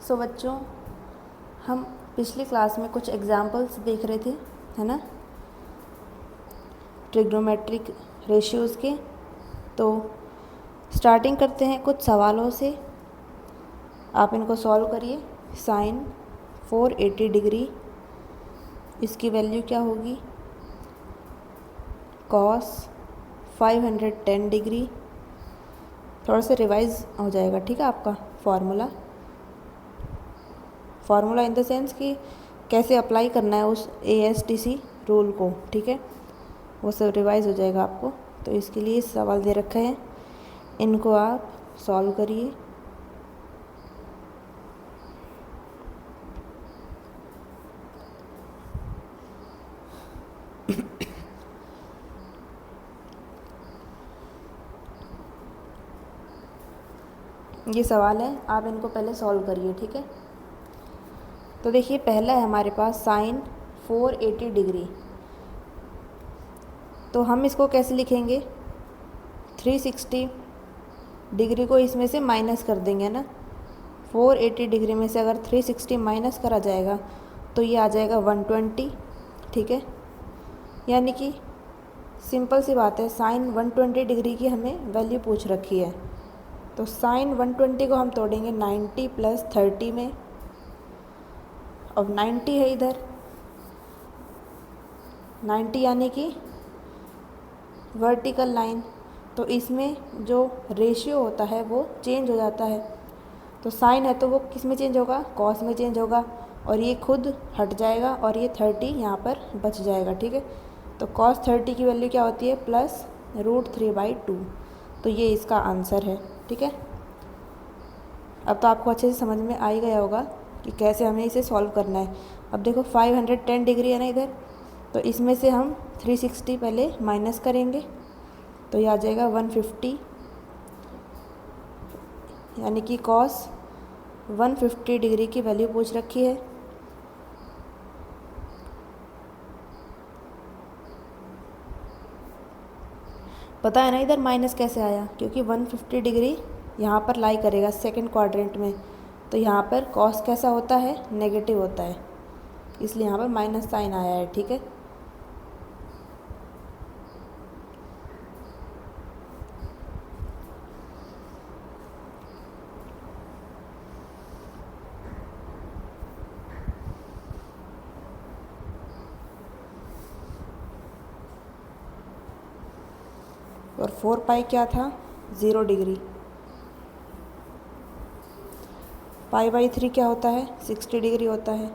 सो बच्चों, हम पिछली क्लास में कुछ एग्जाम्पल्स देख रहे थे, है ना, ट्रिग्नोमेट्रिक रेशियोज़ के। तो स्टार्टिंग करते हैं कुछ सवालों से। आप इनको सॉल्व करिए। साइन 480 डिग्री, इसकी वैल्यू क्या होगी? Cos 510 degree. थोड़ा सा रिवाइज हो जाएगा, ठीक है, आपका फार्मूला इन द सेंस कि कैसे अप्लाई करना है उस ASTC रूल को, ठीक है, वो सब रिवाइज हो जाएगा आपको। तो इसके लिए सवाल दे रखे हैं, इनको आप सॉल्व करिए। ये सवाल है, आप इनको पहले सॉल्व करिए, ठीक है। तो देखिए, पहला है हमारे पास साइन 480 डिग्री। तो हम इसको कैसे लिखेंगे? 360 डिग्री को इसमें से माइनस कर देंगे ना। 480 डिग्री में से अगर 360 माइनस करा जाएगा तो ये आ जाएगा 120, ठीक है। यानी कि सिंपल सी बात है, साइन 120 डिग्री की हमें वैल्यू पूछ रखी है। तो साइन 120 को हम तोड़ेंगे 90 प्लस 30 में। अब 90 है इधर, 90 यानी कि वर्टिकल लाइन, तो इसमें जो रेशियो होता है वो चेंज हो जाता है। तो साइन है तो वो किस में चेंज होगा? कॉस में चेंज होगा, और ये खुद हट जाएगा और ये 30 यहाँ पर बच जाएगा, ठीक है। तो कॉस 30 की वैल्यू क्या होती है? प्लस √3/2। तो ये इसका आंसर है, ठीक है। अब तो आपको अच्छे से समझ में आ ही गया होगा कि कैसे हमें इसे सॉल्व करना है। अब देखो 510 डिग्री है ना इधर, तो इसमें से हम 360 पहले माइनस करेंगे, तो ये आ जाएगा 150, यानी कि कॉस 150 डिग्री की वैल्यू पूछ रखी है। पता है ना इधर माइनस कैसे आया? क्योंकि 150 डिग्री यहाँ पर लाई करेगा सेकंड क्वाड्रेंट में, तो यहाँ पर कॉस कैसा होता है? नेगेटिव होता है, इसलिए यहाँ पर माइनस साइन आया है, ठीक है। और 4 पाई क्या था? 0 डिग्री। π/3 क्या होता है? 60 डिग्री होता है।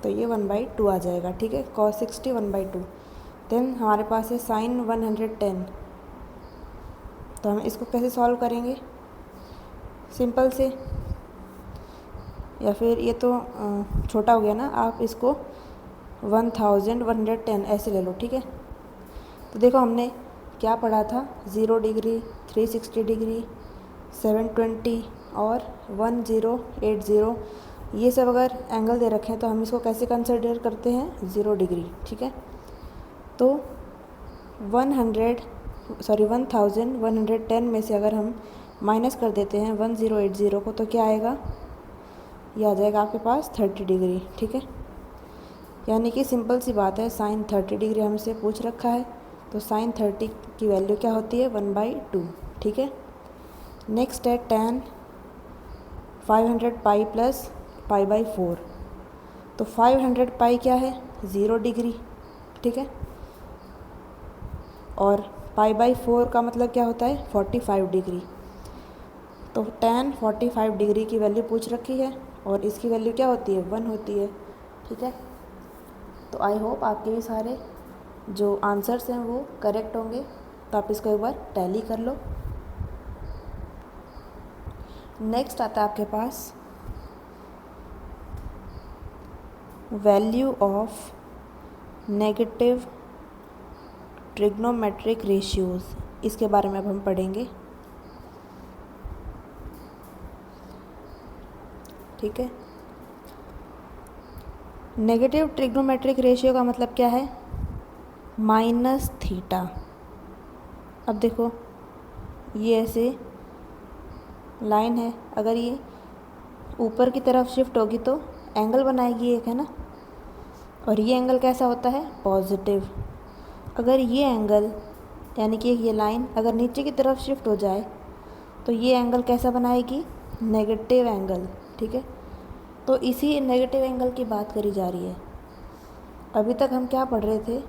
तो ये 1/2 आ जाएगा, ठीक है। cos 60 1/2। देन हमारे पास है साइन 110। तो हम इसको कैसे सॉल्व करेंगे? सिंपल से, या फिर ये तो छोटा हो गया ना, आप इसको 1110 ऐसे ले लो, ठीक है। तो देखो हमने क्या पढ़ा था? 0 डिग्री, 360 डिग्री, 720 और 1080, ये सब अगर एंगल दे रखे हैं तो हम इसको कैसे कंसिडर करते हैं? 0 डिग्री, ठीक है। तो 1110 में से अगर हम माइनस कर देते हैं 1080 को, तो क्या आएगा? ये आ जाएगा आपके पास 30 डिग्री, ठीक है। यानी कि सिंपल सी बात है, साइन 30 डिग्री हमसे पूछ रखा है, तो साइन 30 की वैल्यू क्या होती है? 1/2, ठीक है। नेक्स्ट है tan 500 पाई प्लस π/4। तो 500 पाई क्या है? 0 डिग्री, ठीक है। और π/4 का मतलब क्या होता है? 45 डिग्री। तो tan 45 डिग्री की वैल्यू पूछ रखी है, और इसकी वैल्यू क्या होती है? 1 होती है, ठीक है। तो आई होप आपके भी सारे जो आंसर्स हैं वो करेक्ट होंगे। तो आप इसको एक बार टैली कर लो। नेक्स्ट आता है आपके पास value of negative trigonometric ratios, इसके बारे में अब हम पढ़ेंगे, ठीक है। नेगेटिव ट्रिग्नोमेट्रिक रेशियो का मतलब क्या है? -θ। अब देखो, ये ऐसे लाइन है, अगर ये ऊपर की तरफ शिफ्ट होगी तो एंगल बनाएगी एक, है ना। और ये एंगल कैसा होता है, पॉजिटिव। अगर ये एंगल यानी कि ये लाइन अगर नीचे की तरफ शिफ्ट हो जाए तो ये एंगल कैसा बनाएगी, नेगेटिव एंगल, ठीक है। तो इसी नेगेटिव एंगल की बात करी जा रही है। अभी तक हम क्या पढ़ रहे थे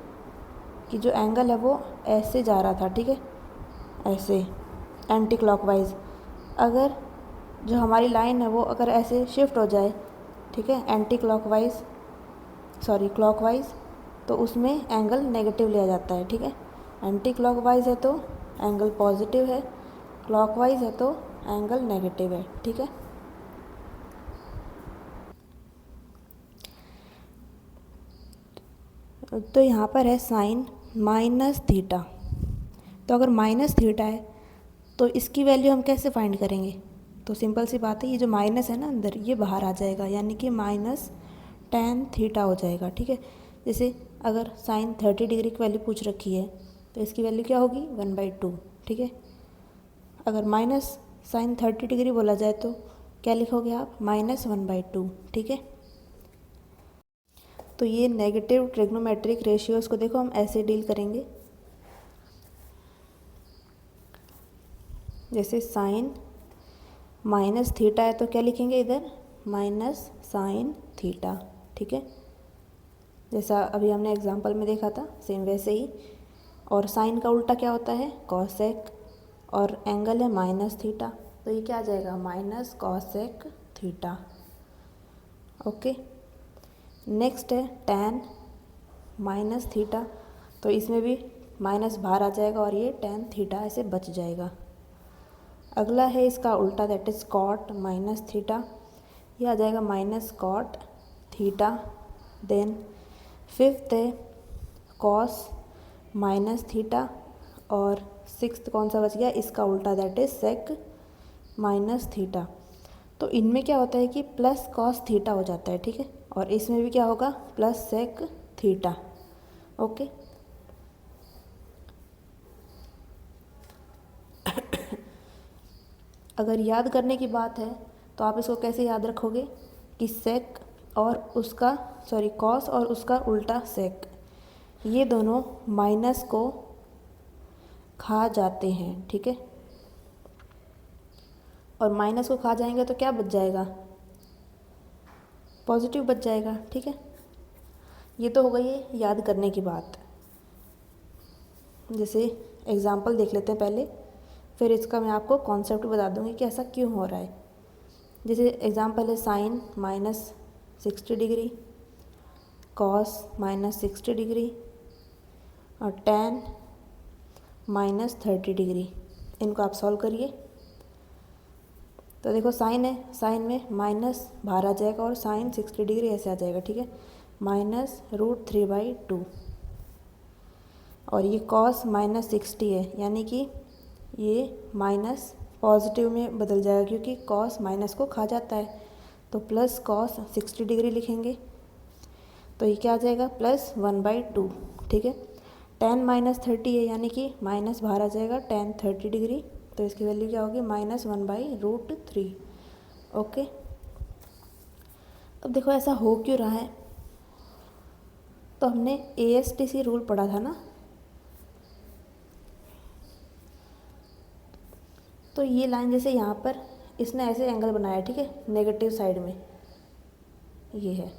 कि जो एंगल है वो ऐसे जा रहा था, ठीक है, ऐसे एंटी क्लॉकवाइज। अगर जो हमारी लाइन है वो अगर ऐसे शिफ्ट हो जाए, ठीक है, एंटी क्लॉकवाइज सॉरी क्लॉकवाइज, तो उसमें एंगल नेगेटिव लिया जाता है, ठीक है। एंटी क्लॉकवाइज है तो एंगल पॉजिटिव है, क्लॉकवाइज है तो एंगल नेगेटिव है, ठीक है। तो यहाँ पर है साइन माइनस थीटा। तो अगर माइनस थीटा है तो इसकी वैल्यू हम कैसे फाइंड करेंगे, तो सिंपल सी बात है, ये जो माइनस है ना अंदर, ये बाहर आ जाएगा, यानी कि माइनस टेन थीटा हो जाएगा, ठीक है। जैसे अगर साइन 30 डिग्री की वैल्यू पूछ रखी है तो इसकी वैल्यू क्या होगी, 1/2, ठीक है। अगर माइनस साइन 30 डिग्री बोला जाए तो क्या लिखोगे आप, -1/2, ठीक है। तो ये नेगेटिव ट्रिग्नोमेट्रिक रेशियोज़ को देखो हम ऐसे डील करेंगे, जैसे साइन माइनस थीटा है तो क्या लिखेंगे इधर, माइनस साइन थीटा, ठीक है। जैसा अभी हमने एग्जांपल में देखा था सेम वैसे ही। और साइन का उल्टा क्या होता है, कॉसेक, और एंगल है माइनस थीटा, तो ये क्या आ जाएगा, minus cosec theta, okay. Next है टैन माइनस थीटा, तो इसमें भी माइनस बाहर आ जाएगा और ये टैन थीटा ऐसे बच जाएगा। अगला है इसका उल्टा, that is cot minus theta, ये आ जाएगा minus cot theta. Then fifth है कॉस माइनस थीटा, और सिक्स्थ कौन सा बच गया, इसका उल्टा, that is sec minus theta. तो इनमें क्या होता है कि प्लस कॉस थीटा हो जाता है, ठीक है, और इसमें भी क्या होगा, प्लस सेक थीटा, ओके। अगर याद करने की बात है तो आप इसको कैसे याद रखोगे कि सेक और उसका कॉस और उसका उल्टा सेक, ये दोनों माइनस को खा जाते हैं, ठीक है। और माइनस को खा जाएंगे तो क्या बच जाएगा, पॉजिटिव बच जाएगा, ठीक है। ये तो हो गई है याद करने की बात। जैसे एग्जाम्पल देख लेते हैं पहले, फिर इसका मैं आपको कॉन्सेप्ट बता दूंगी कि ऐसा क्यों हो रहा है। जैसे एग्जाम्पल है साइन -60 डिग्री, कॉस -60 डिग्री, और टैन -30 डिग्री। इनको आप सॉल्व करिए। तो देखो साइन है, साइन में माइनस बाहर आ जाएगा और साइन 60 डिग्री ऐसे आ जाएगा, ठीक है, -√3/2। और ये कॉस -60 है, यानी कि ये माइनस पॉजिटिव में बदल जाएगा क्योंकि कॉस माइनस को खा जाता है, तो प्लस कॉस 60 डिग्री लिखेंगे, तो ये क्या आ जाएगा, +1/2, ठीक है। tan -30 है, यानी कि माइनस बाहर आ जाएगा, tan 30 डिग्री, तो इसकी वैल्यू क्या होगी, -1/√3, ओके। अब देखो ऐसा हो क्यों रहा है, तो हमने ASTC रूल पढ़ा था ना, तो ये लाइन जैसे यहाँ पर इसने ऐसे एंगल बनाया, ठीक है, नेगेटिव साइड में ये है।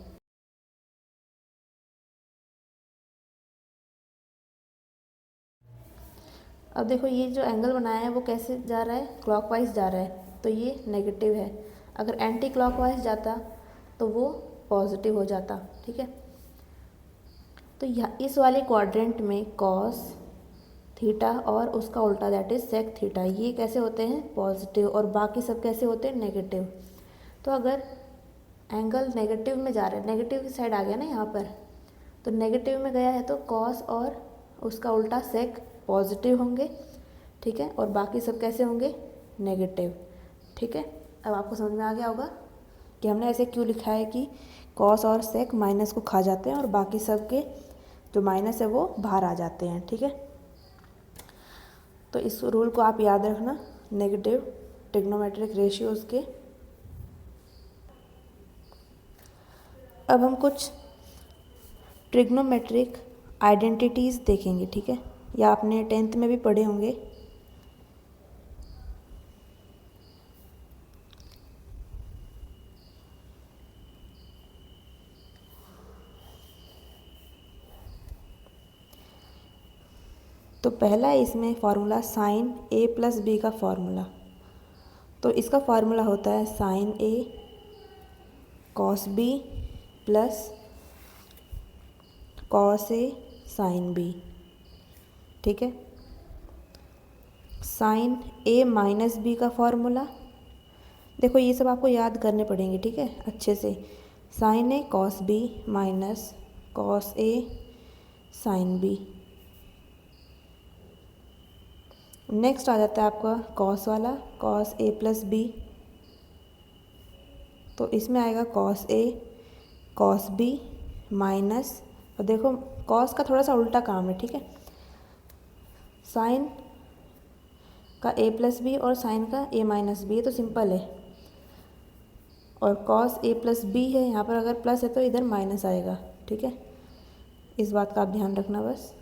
अब देखो ये जो एंगल बनाया है वो कैसे जा रहा है, क्लॉकवाइज जा रहा है, तो ये नेगेटिव है। अगर एंटी क्लॉकवाइज जाता तो वो पॉजिटिव हो जाता, ठीक है। तो यह इस वाले क्वाड्रेंट में कॉस थीटा और उसका उल्टा, दैट इज सेक थीटा, ये कैसे होते हैं, पॉजिटिव, और बाकी सब कैसे होते हैं, नेगेटिव। तो अगर एंगल नेगेटिव में जा रहा है, नेगेटिव की साइड आ गया ना यहाँ पर, तो नेगेटिव में गया है तो कॉस और उसका उल्टा सेक पॉजिटिव होंगे, ठीक है, और बाकी सब कैसे होंगे, नेगेटिव, ठीक है। अब आपको समझ में आ गया होगा कि हमने ऐसे क्यों लिखा है कि कॉस और सेक माइनस को खा जाते हैं और बाकी सब के जो माइनस है वो बाहर आ जाते हैं, ठीक है। तो इस रूल को आप याद रखना, नेगेटिव ट्रिग्नोमेट्रिक रेशियोज़ के। अब हम कुछ ट्रिग्नोमेट्रिक आइडेंटिटीज़ देखेंगे, ठीक है, या आपने 10th में भी पढ़े होंगे। तो पहला है इसमें फार्मूला साइन ए प्लस बी का फार्मूला। तो इसका फार्मूला होता है sign A cos B plus cos A sine B, ठीक है। साइन ए माइनस बी का फार्मूला, देखो ये सब आपको याद करने पड़ेंगे, ठीक है, अच्छे से। Sign A cos B minus cos A sine B. Next आ जाता है आपका कॉस वाला, कॉस ए प्लस बी। तो इसमें आएगा cos A cos B minus, और देखो कॉस का थोड़ा सा उल्टा काम है, ठीक है। साइन का ए प्लस बी और साइन का ए माइनस बी, तो सिंपल है। और कॉस ए प्लस बी है, यहाँ पर अगर प्लस है तो इधर माइनस आएगा, ठीक है। इस बात का आप ध्यान रखना बस।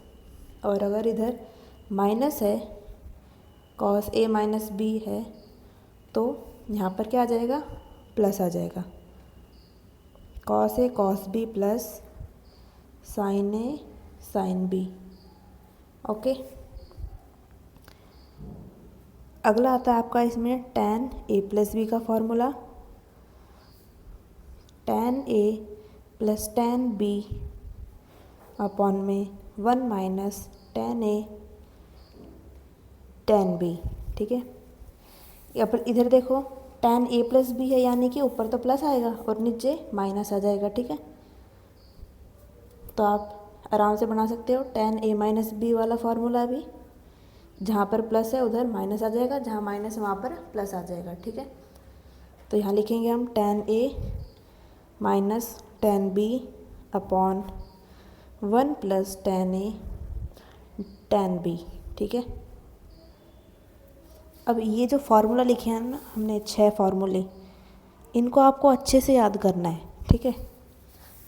और अगर इधर माइनस है, कॉस ए माइनस बी है, तो यहाँ पर क्या आ जाएगा, प्लस आ जाएगा। Cos A cos B plus sign A sine B, okay. अगला आता है आपका इसमें टैन ए प्लस बी का formula. Tan A plus tan B upon में 1 minus tan A tan B, ठीक है। या पर इधर देखो टैन ए प्लस बी है, यानी कि ऊपर तो प्लस आएगा और नीचे माइनस आ जाएगा, ठीक है। तो आप आराम से बना सकते हो टैन ए माइनस बी वाला फार्मूला भी। जहाँ पर प्लस है उधर माइनस आ जाएगा, जहाँ माइनस है वहाँ पर प्लस आ जाएगा, ठीक है। तो यहाँ लिखेंगे हम tan A minus tan B upon 1 plus tan A tan B, ठीक है। अब ये जो फार्मूला लिखे हैं ना हमने 6 फार्मूले, इनको आपको अच्छे से याद करना है, ठीक है।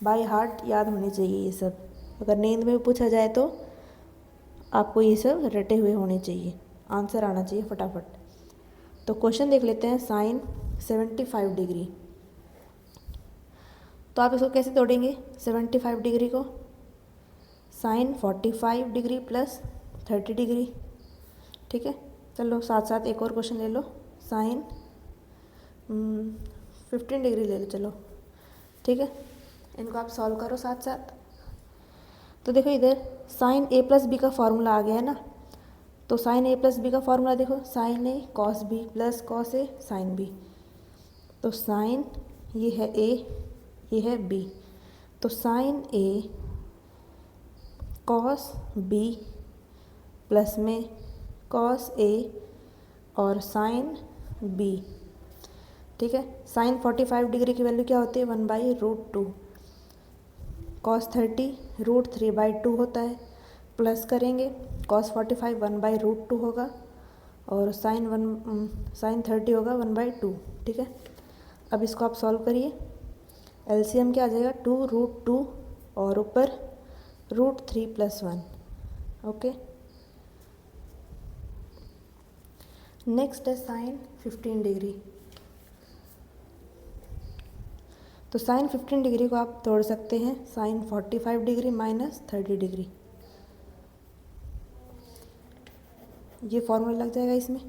बाय हार्ट याद होने चाहिए ये सब। अगर नींद में भी पूछा जाए तो आपको ये सब रटे हुए होने चाहिए, आंसर आना चाहिए फटाफट। तो क्वेश्चन देख लेते हैं। साइन 75 डिग्री, तो आप इसको कैसे तोड़ेंगे 75 डिग्री को। साइन 45 डिग्री प्लस 30 डिग्री, ठीक है। चलो साथ साथ एक और क्वेश्चन ले लो। साइन 15 डिग्री ले लो, चलो, ठीक है। इनको आप सॉल्व करो साथ साथ। तो देखो इधर साइन ए प्लस बी का फार्मूला आ गया है ना। तो साइन ए प्लस बी का फार्मूला देखो, sign A cos B plus cos A sine B. तो साइन ये है ए, ये है बी, तो साइन ए कॉस बी प्लस में कॉस ए और साइन बी, ठीक है। साइन 45 डिग्री की वैल्यू क्या होती है 1/√2। कॉस 30 √3/2 होता है। प्लस करेंगे कॉस 45 1/√2 होगा और साइन 30 होगा 1/2, ठीक है। अब इसको आप सॉल्व करिए। एलसीएम क्या आ जाएगा 2√2 और ऊपर √3 + 1, ओके। नेक्स्ट है साइन 15 डिग्री। तो साइन 15 डिग्री को आप तोड़ सकते हैं साइन 45 डिग्री माइनस 30 डिग्री। ये फॉर्मूला लग जाएगा इसमें।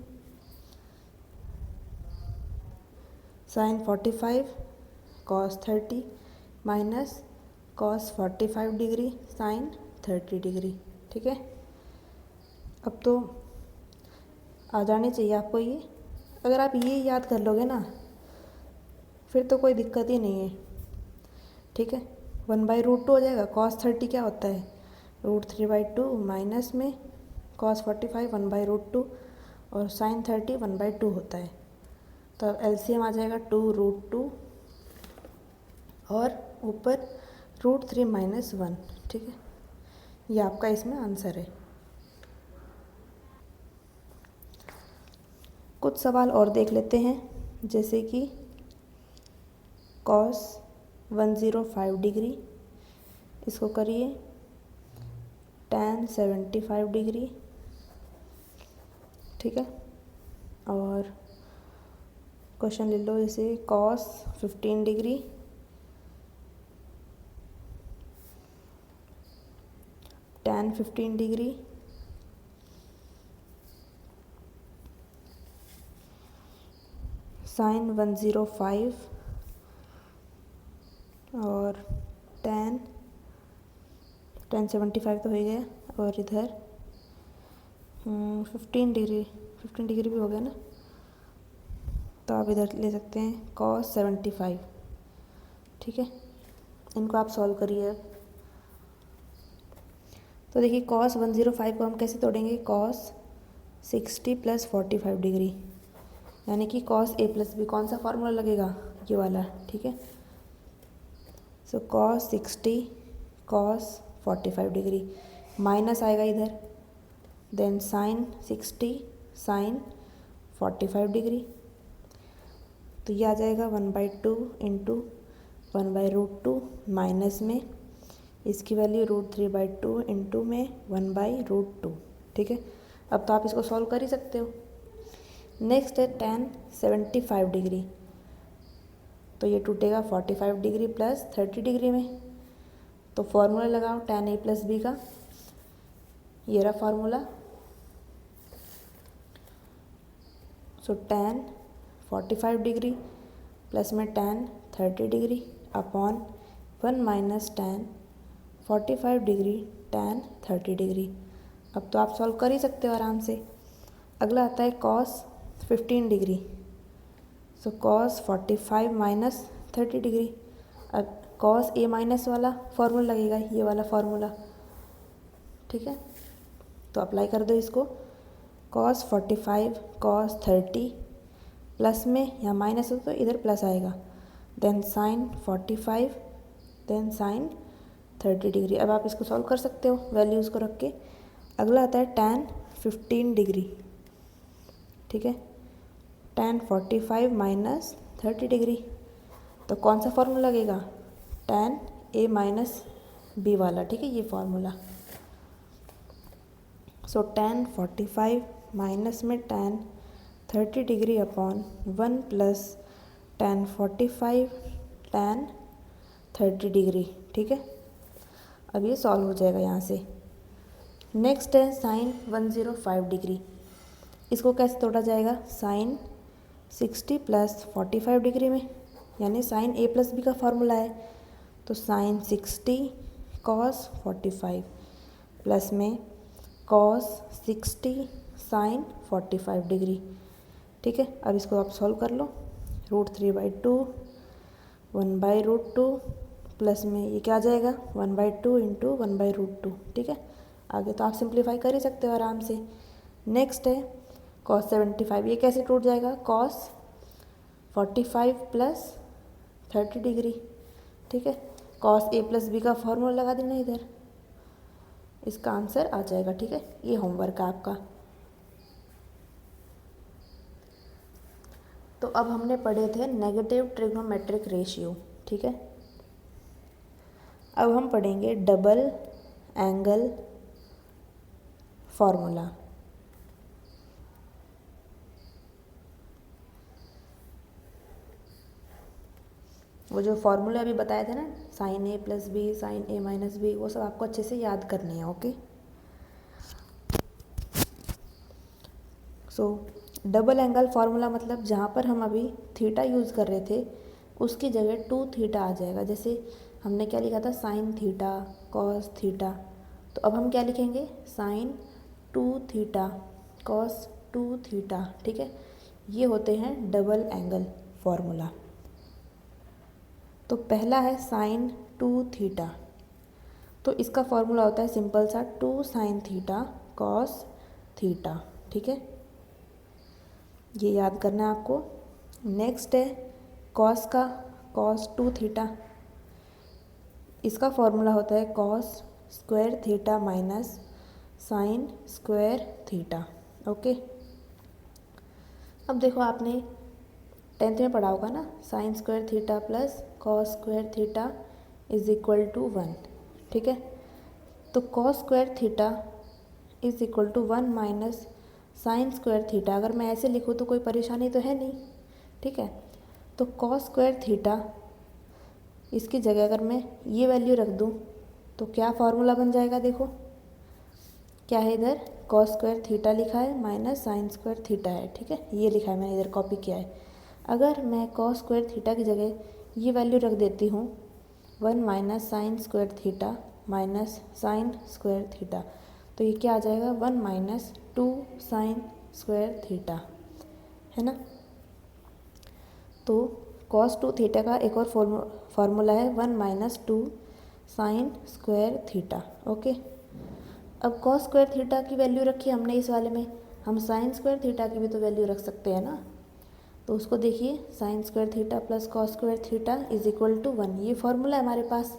Sine 45 cos 30 minus cos 45 degree sine 30 degree, ठीक है। अब तो आ जाने चाहिए आपको ये। अगर आप ये याद कर लोगे ना फिर तो कोई दिक्कत ही नहीं है, ठीक है। 1/√2 हो जाएगा। कॉस 30 क्या होता है √3/2 माइनस में कॉस 45 1/√2 और साइन 30 1/2 होता है। तो अब एलसीएम आ जाएगा 2√2 और ऊपर √3 - 1, ठीक है। ये आपका इसमें आंसर है। कुछ सवाल और देख लेते हैं, जैसे कि cos 105 डिग्री, इसको करिए tan 75 डिग्री, ठीक है। और क्वेश्चन ले लो जैसे cos 15 degree, tan 15 degree, sin 105 और tan 75 तो हो गया, और इधर 15 डिग्री भी हो गया ना, तो आप इधर ले सकते हैं cos 75, ठीक है। इनको आप सॉल्व करिए अब। तो देखिए cos 105 को हम कैसे तोड़ेंगे, cos 60 प्लस 45 डिग्री, यानी कि cos a प्लस बी, कौन सा फार्मूला लगेगा, ये वाला, ठीक है। सो cos 60 cos 45 डिग्री, माइनस आएगा इधर, देन sin 60 sin 45 डिग्री, तो ये आ जाएगा 1/2 इंटू 1/√2, माइनस में इसकी वैल्यू √3/2 इंटू में 1/√2, ठीक है। अब तो आप इसको सॉल्व कर ही सकते हो। नेक्स्ट है tan 75 डिग्री, तो ये टूटेगा 45 डिग्री प्लस 30 डिग्री में, तो फॉर्मूला लगाओ tan a प्लस बी का, ये रहा फार्मूला। सो tan 45 डिग्री प्लस में tan 30 degree upon 1 minus tan 45 degree tan 30 degree. अब तो आप सॉल्व कर ही सकते हो आराम से। अगला आता है cos 15 डिग्री, सो cos 45 माइनस 30 डिग्री। अब cos a माइनस वाला फार्मूला लगेगा, ये वाला फार्मूला, ठीक है। तो अप्लाई कर दो इसको, cos 45 cos 30 प्लस में यहाँ माइनस हो तो इधर प्लस आएगा, then sin 45 then sin 30 degree. अब आप इसको सॉल्व कर सकते हो वैल्यूज़ को रख के। अगला आता है tan 15 डिग्री, ठीक है, tan 45 माइनस 30 डिग्री, तो कौन सा फार्मूला लगेगा, tan a माइनस बी वाला, ठीक है, ये फार्मूला। सो tan 45 माइनस में tan 30 degree upon 1 plus tan 45 tan 30 degree, ठीक है। अब ये सॉल्व हो जाएगा यहाँ से। नेक्स्ट है sin 105 डिग्री, इसको कैसे तोड़ा जाएगा, sin 60 प्लस 45 डिग्री में, यानी sin a प्लस बी का फार्मूला है, तो sin 60 cos 45 प्लस में cos 60 sin 45 डिग्री, ठीक है। अब इसको आप सॉल्व कर लो, √3/2 1/√2 प्लस में ये क्या आ जाएगा 1/2 इंटू 1/√2, ठीक है। आगे तो आप सिंप्लीफाई कर ही सकते हो आराम से। नेक्स्ट है cos 75, ये कैसे टूट जाएगा, cos 45 प्लस 30 डिग्री, ठीक है। cos a प्लस बी का फॉर्मूला लगा देना इधर, इसका आंसर आ जाएगा, ठीक है। ये होमवर्क है आपका। तो अब हमने पढ़े थे नेगेटिव ट्रिग्नोमेट्रिक रेशियो, ठीक है। अब हम पढ़ेंगे डबल एंगल फॉर्मूला। वो जो फॉर्मूला अभी बताए थे ना, sin a plus B sin a minus B, वो सब आपको अच्छे से याद करनी है, okay. So double angle formula मतलब जहाँ पर हम अभी थीटा यूज़ कर रहे थे उसकी जगह 2 थीटा आ जाएगा। जैसे हमने क्या लिखा था, साइन थीटा कॉस थीटा, तो अब हम क्या लिखेंगे, साइन 2 थीटा कॉस 2 थीटा, ठीक है। ये होते हैं डबल एंगल फार्मूला। तो पहला है साइन 2 थीटा, तो इसका फॉर्मूला होता है सिंपल सा 2 साइन थीटा कॉस थीटा, ठीक है। ये याद करना है आपको। नेक्स्ट है कॉस का, कॉस 2 थीटा, इसका फॉर्मूला होता है cos square theta minus sign square theta, okay. अब देखो आपने 10th में पढ़ा होगा ना, sine square theta plus cos square theta is equal to 1, ठीक है। तो cos square theta is equal to 1 minus sign square theta. अगर मैं ऐसे लिखूँ तो कोई परेशानी तो है नहीं, ठीक है। तो कॉस स्क्वायर थीटा, इसकी जगह अगर मैं ये वैल्यू रख दूँ तो क्या फार्मूला बन जाएगा, देखो क्या है, इधर कॉस स्क्वायर थीटा लिखा है माइनस साइन स्क्वायर थीटा है, ठीक है, ये लिखा है, मैंने इधर कॉपी किया है। अगर मैं कॉस स्क्वायर थीटा की जगह ये वैल्यू रख देती हूँ 1 minus sign square theta minus sign square theta, तो ये क्या आ जाएगा 1 माइनस 2 साइन स्क्वायर थीटा, है ना। तो कॉस 2 थीटा का एक और फार्मूला है 1 minus 2 sine square theta, okay. अब कॉस स्क्वायर थीटा की वैल्यू रखी हमने इस वाले में, हम साइन स्क्वायर थीटा की भी तो वैल्यू रख सकते हैं ना। तो उसको देखिए, sine square theta plus cos square theta is equal to 1, ये फार्मूला है हमारे पास।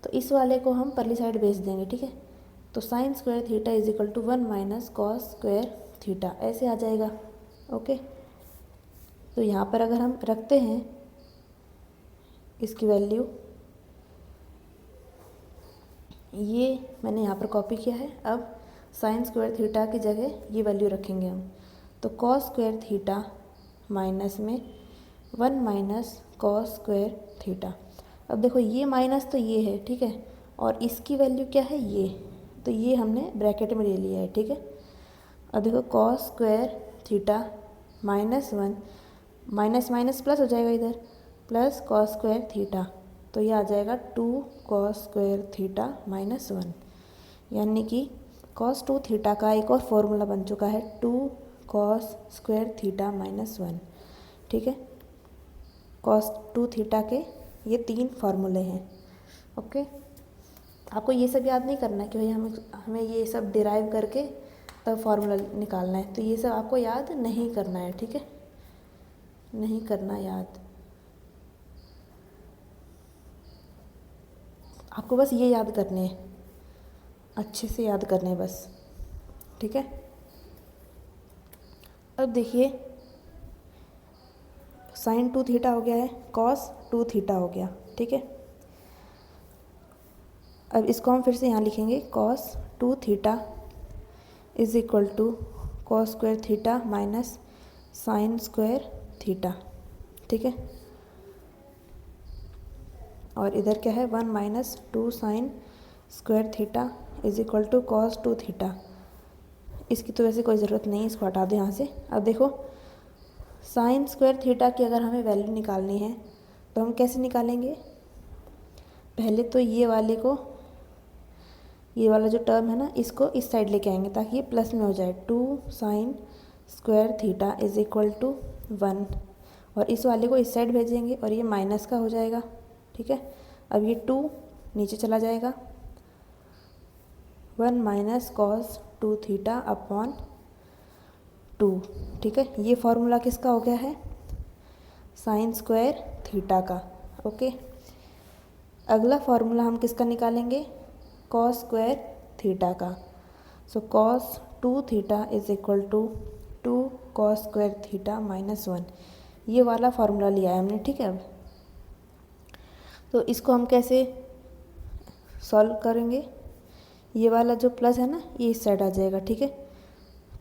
तो इस वाले को हम परली साइड भेज देंगे, ठीक है। तो sine square theta is equal to 1 minus cos square theta, ऐसे आ जाएगा, ओके। तो यहाँ पर अगर हम रखते हैं इसकी वैल्यू, ये मैंने यहाँ पर कॉपी किया है। अब साइन स्क्वायर थीटा की जगह ये वैल्यू रखेंगे हम, तो कॉस स्क्वायर थीटा माइनस में 1 माइनस कॉस स्क्वायर थीटा। अब देखो ये माइनस तो ये है, ठीक है, और इसकी वैल्यू क्या है ये, तो ये हमने ब्रैकेट में ले लिया है, ठीक है। अब देखो cos square theta minus 1 minus minus plus हो जाएगा इधर, प्लस कॉस स्क्वायर थीटा, तो ये आ जाएगा 2 कॉस स्क्वायर थीटा माइनस 1, यानी कि कॉस 2 थीटा का एक और फॉर्मूला बन चुका है 2 कॉस स्क्वायर थीटा माइनस 1, ठीक है। कॉस 2 थीटा के ये 3 फार्मूले हैं, ओके। आपको ये सब याद नहीं करना है कि भाई हमें ये सब डिराइव करके तब फार्मूला निकालना है, तो ये सब आपको याद नहीं करना है, ठीक है, नहीं करना याद। आपको बस ये याद करने हैं, अच्छे से याद करने हैं बस, ठीक है। अब देखिए साइन 2 थीटा हो गया है, कॉस 2 थीटा हो गया, ठीक है। अब इसको हम फिर से यहाँ लिखेंगे, cos 2 theta is equal to cos square theta minus sign square theta, ठीक है। और इधर क्या है 1 minus 2 sine square theta is equal to cos 2 theta. इसकी तो वैसे कोई ज़रूरत नहीं है, इसको हटा दो यहाँ से। अब देखो साइन स्क्वायर थीटा की अगर हमें वैल्यू निकालनी है तो हम कैसे निकालेंगे, पहले तो ये वाले को, ये वाला जो टर्म है ना, इसको इस साइड लेके आएंगे ताकि ये प्लस में हो जाए, 2 sine square theta is equal to 1, और इस वाले को इस साइड भेजेंगे और ये माइनस का हो जाएगा, ठीक है। अब ये 2 नीचे चला जाएगा, 1 माइनस कॉस 2 थीटा अपॉन 2, ठीक है। ये फॉर्मूला किसका हो गया है, साइन स्क्वायर थीटा का, ओके। अगला फार्मूला हम किसका निकालेंगे, कॉस स्क्वायर थीटा का। So cos 2 theta is equal to 2 cos square theta minus 1, ये वाला फार्मूला लिया है हमने, ठीक है। अब तो इसको हम कैसे सॉल्व करेंगे, ये वाला जो प्लस है ना ये इस साइड आ जाएगा, ठीक है।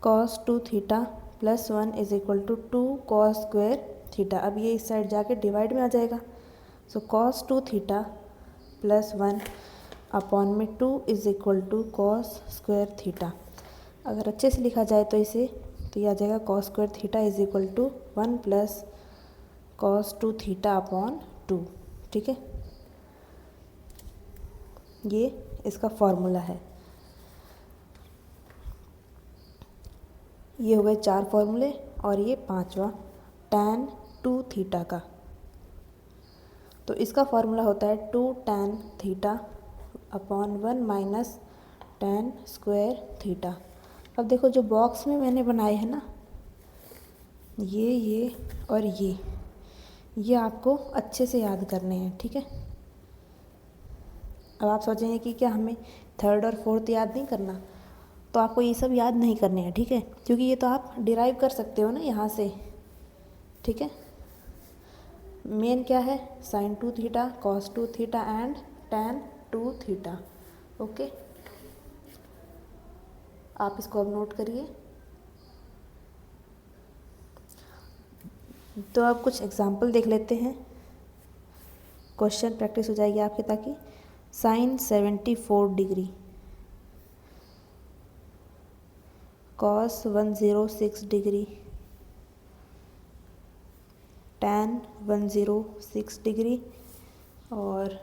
Cos 2 theta plus 1 is equal to 2 cos square theta, अब ये इस साइड जाके डिवाइड में आ जाएगा। So cos 2 theta plus 1 upon में 2 is equal to cos square theta. अगर अच्छे से लिखा जाए तो इसे, तो ये आ जाएगा cos square theta is equal to 1 plus cos 2 theta upon 2, ठीक है। ये इसका फॉर्मूला है। ये हो गए 4 फॉर्मूले, और ये 5वां tan 2 थीटा का। तो इसका फॉर्मूला होता है 2 tan theta upon 1 minus tan square theta. अब देखो जो बॉक्स में मैंने बनाए हैं ना, ये और ये आपको अच्छे से याद करने हैं, ठीक है। अब आप सोचेंगे कि क्या हमें 3rd और 4th याद नहीं करना, तो आपको ये सब याद नहीं करने हैं, ठीक है, क्योंकि ये तो आप डिराइव कर सकते हो ना यहाँ से, ठीक है। मेन क्या है, sine 2 theta, cos 2 theta and tan 2 theta. Okay, आप इसको अब नोट करिए। तो अब कुछ एग्जाम्पल देख लेते हैं, क्वेश्चन प्रैक्टिस हो जाएगी आपकी। ताकि sine 74 degree, cos 106 degree, tan 106 degree, और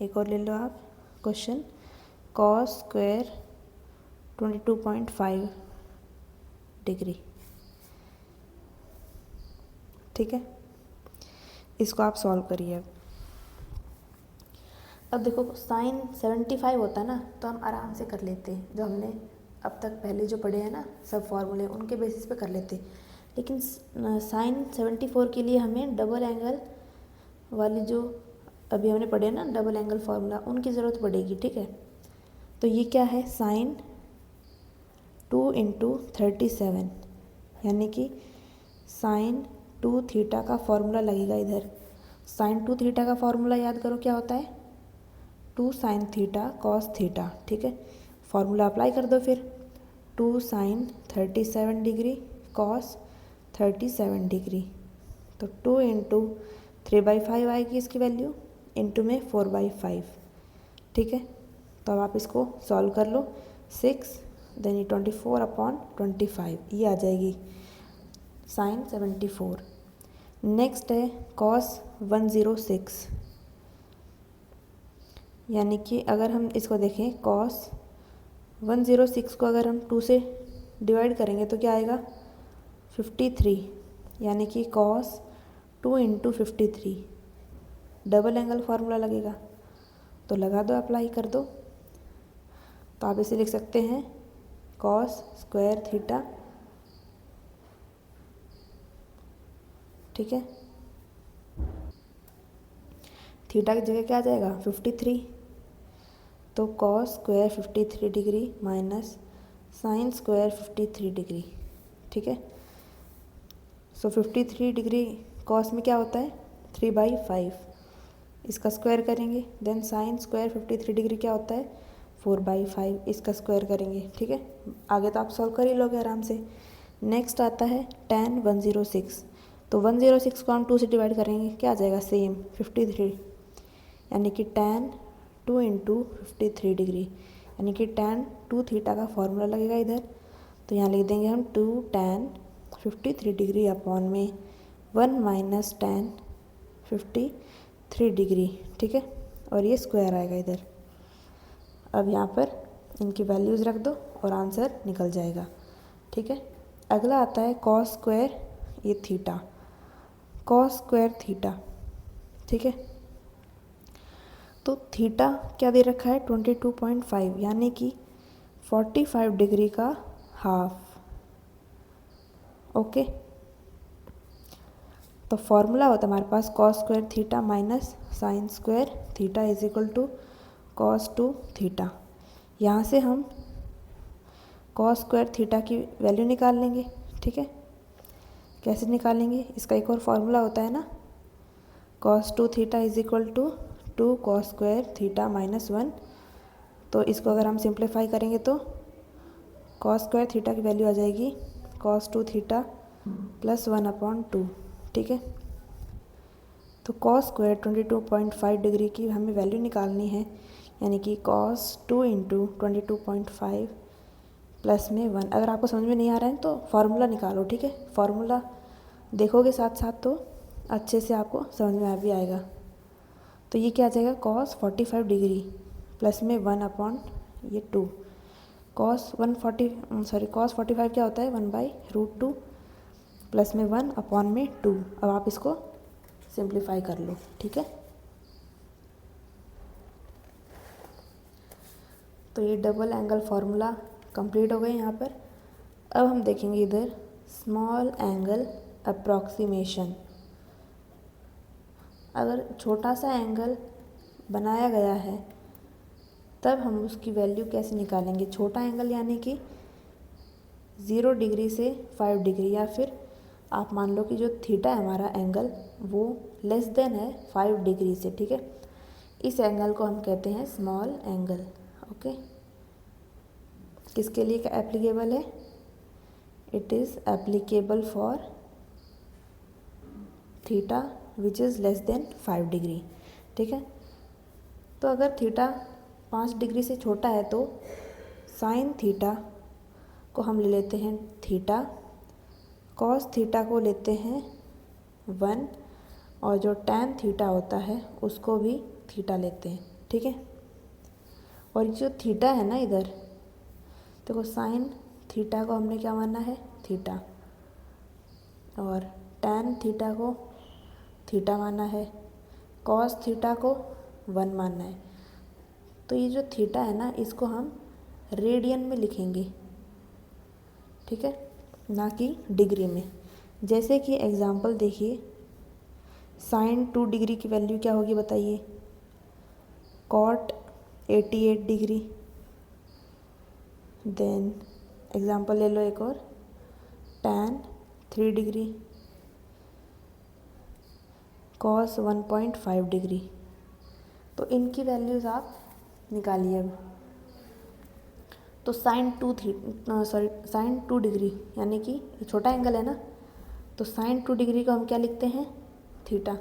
एक और ले लो आप क्वेश्चन, कॉस स्क्वायर 22.5 डिग्री। ठीक है, इसको आप सॉल्व करिए। अब देखो साइन 75 होता है ना, तो हम आराम से कर लेते हैं, जो हमने अब तक पहले जो पढ़े हैं ना सब फॉर्मूले, उनके बेसिस पे कर लेते। लेकिन साइन 74 के लिए हमें डबल एंगल वाली जो अभी हमने पढ़े ना डबल एंगल फार्मूला, उनकी ज़रूरत पड़ेगी। ठीक है, तो ये क्या है, साइन 2 इंटू 37, यानी कि साइन 2 थीटा का फॉर्मूला लगेगा इधर। साइन 2 थीटा का फॉर्मूला याद करो क्या होता है, 2 साइन थीटा कॉस थीटा। ठीक है, फॉर्मूला अप्लाई कर दो फिर, 2 साइन 37 डिग्री कॉस 37 डिग्री, तो 2 इंटू 3/5 आएगी इसकी वैल्यू, इंटू में 4/5। ठीक है, तो अब आप इसको सॉल्व कर लो, 6 देन ये 24/25 ये आ जाएगी साइन 74। नेक्स्ट है कॉस 106, यानी कि अगर हम इसको देखें कॉस 106 को अगर हम 2 से डिवाइड करेंगे तो क्या आएगा 53, यानी कि cos 2 into 53, double angle formula लगेगा, तो लगा दो, अप्लाई कर दो। तो आप इसे लिख सकते हैं कॉस स्क्वायर थीटा। ठीक है, थीटा की जगह क्या आ जाएगा 53, तो cos square 53 degree minus sine square 53 degree. ठीक है, सो 53 डिग्री कॉस में क्या होता है 3/5, इसका स्क्वायर करेंगे, देन साइन स्क्वायर 53 डिग्री क्या होता है 4/5, इसका स्क्वायर करेंगे। ठीक है, आगे तो आप सॉल्व कर ही लोगे आराम से। नेक्स्ट आता है tan 106, तो 106 को हम 2 से डिवाइड करेंगे, क्या आ जाएगा सेम 53, यानी कि tan 2 इंटू 53 डिग्री, यानी कि tan 2 थीटा का फॉर्मूला लगेगा इधर। तो यहाँ लिख देंगे हम 2 tan 53 डिग्री अपॉन में 1 माइनस tan 53 डिग्री। ठीक है, और ये स्क्वायर आएगा इधर। अब यहाँ पर इनकी वैल्यूज़ रख दो और आंसर निकल जाएगा। ठीक है, अगला आता है कॉस स्क्वायर ये थीटा, कॉस स्क्वायर थीटा। ठीक है, तो थीटा क्या दे रखा है 22.5, यानी कि 45 डिग्री का हाफ। ओके, तो फॉर्मूला होता है हमारे पास cos square theta minus sign square theta is equal to cos 2 theta. यहाँ से हम कॉस स्क्वायर थीटा की वैल्यू निकाल लेंगे। ठीक है, कैसे निकालेंगे, इसका एक और फॉर्मूला होता है ना, cos 2 theta is equal to 2 cos square theta minus 1। तो इसको अगर हम सिंप्लीफाई करेंगे तो कॉस स्क्वायर थीटा की वैल्यू आ जाएगी कॉस 2 थीटा प्लस 1/2। ठीक है, तो कॉस स्क्वायर 22.5 डिग्री की हमें वैल्यू निकालनी है, यानी कि कॉस 2 इंटू 22.5 प्लस में 1। अगर आपको समझ में नहीं आ रहा है तो फार्मूला निकालो। ठीक है, फार्मूला देखोगे साथ साथ तो अच्छे से आपको समझ में आ भी आएगा। तो ये क्या आ जाएगा कॉस 45 डिग्री प्लस में 1/2, कॉस 45 क्या होता है 1/√2 प्लस में 1/2। अब आप इसको सिंप्लीफाई कर लो। ठीक है, तो ये डबल एंगल फार्मूला कंप्लीट हो गए यहाँ पर। अब हम देखेंगे इधर स्मॉल एंगल अप्रॉक्सीमेशन। अगर छोटा सा एंगल बनाया गया है तब हम उसकी वैल्यू कैसे निकालेंगे। छोटा एंगल यानी कि 0 डिग्री से 5 डिग्री, या फिर आप मान लो कि जो थीटा है हमारा एंगल वो लेस देन है 5 डिग्री से, ठीक है। इस एंगल को हम कहते हैं स्मॉल एंगल, ओके। किसके लिए एप्लीकेबल है? It is applicable for theta which is less than 5 degree, ठीक है। तो अगर थीटा 5 डिग्री से छोटा है तो साइन थीटा को हम ले लेते हैं थीटा, कॉस थीटा को लेते हैं 1, और जो टैन थीटा होता है उसको भी थीटा लेते हैं, ठीक है। और जो थीटा है ना इधर, देखो साइन थीटा को हमने क्या माना है? थीटा, और टैन थीटा को थीटा माना है, कॉस थीटा को 1 मानना है। तो ये जो थीटा है ना इसको हम रेडियन में लिखेंगे, ठीक है, ना कि डिग्री में। जैसे कि एग्जांपल देखिए, साइन 2 डिग्री की वैल्यू क्या होगी बताइए? Cot 88 degree. देन एग्जांपल ले लो एक और, टैन 3 डिग्री, कॉस 1.5 डिग्री। तो इनकी वैल्यूज़ आप निकालिए अब। तो साइन 2 डिग्री यानी कि छोटा एंगल है ना, तो साइन 2 डिग्री को हम क्या लिखते हैं? थीटा।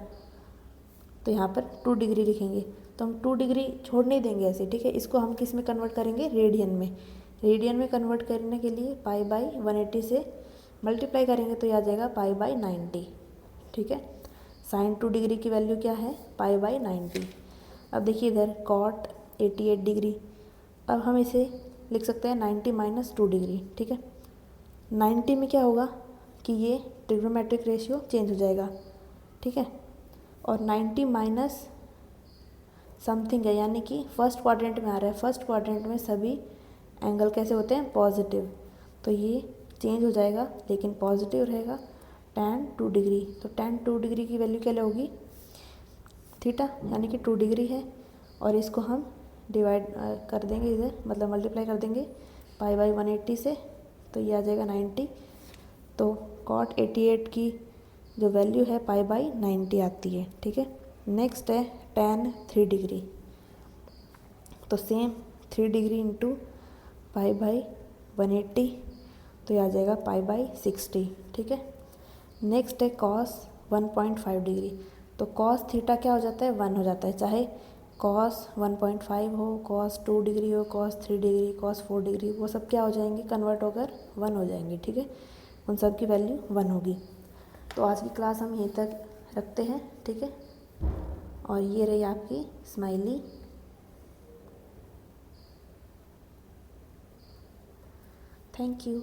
तो यहाँ पर 2 डिग्री लिखेंगे। तो हम 2 डिग्री छोड़ नहीं देंगे ऐसे, ठीक है। इसको हम किस में कन्वर्ट करेंगे? रेडियन में। रेडियन में कन्वर्ट करने के लिए पाई बाई 180 से मल्टीप्लाई करेंगे तो ये आ जाएगा पाई बाई 90, ठीक है। साइन 2 डिग्री की वैल्यू क्या है? Pi by 90। अब देखिए इधर कॉट 88 डिग्री, अब हम इसे लिख सकते हैं 90 माइनस 2 डिग्री, ठीक है। 90 में क्या होगा कि ये ट्रिग्नोमेट्रिक रेशियो चेंज हो जाएगा, ठीक है। और 90 माइनस समथिंग है, यानी कि फर्स्ट क्वाड्रेंट में आ रहा है। फर्स्ट क्वाड्रेंट में सभी एंगल कैसे होते हैं? पॉजिटिव। तो ये चेंज हो जाएगा लेकिन पॉजिटिव रहेगा, tan 2 डिग्री। तो tan 2 डिग्री की वैल्यू क्या होगी? थीटा, यानी कि 2 डिग्री है। और इसको हम डिवाइड कर देंगे इधर, मतलब मल्टीप्लाई कर देंगे पाई बाई 180 से, तो ये आ जाएगा 90। तो कॉट 88 की जो वैल्यू है पाई बाई 90 आती है, ठीक है। नेक्स्ट है tan 3 डिग्री। तो same 3 degree into pi by 180, तो ये आ जाएगा पाई बाई 60, ठीक है। नेक्स्ट है कॉस 1.5 डिग्री। तो कॉस थीटा क्या हो जाता है? 1 हो जाता है, चाहे कॉस 1.5 हो, कॉस 2 डिग्री हो, कॉस 3 डिग्री, कॉस 4 डिग्री, वो सब क्या हो जाएंगे? कन्वर्ट होकर 1 हो जाएंगे, ठीक है। उन सब की वैल्यू 1 होगी। तो आज की क्लास हम यहीं तक रखते हैं, ठीक है। और ये रही आपकी स्माइली। Thank you.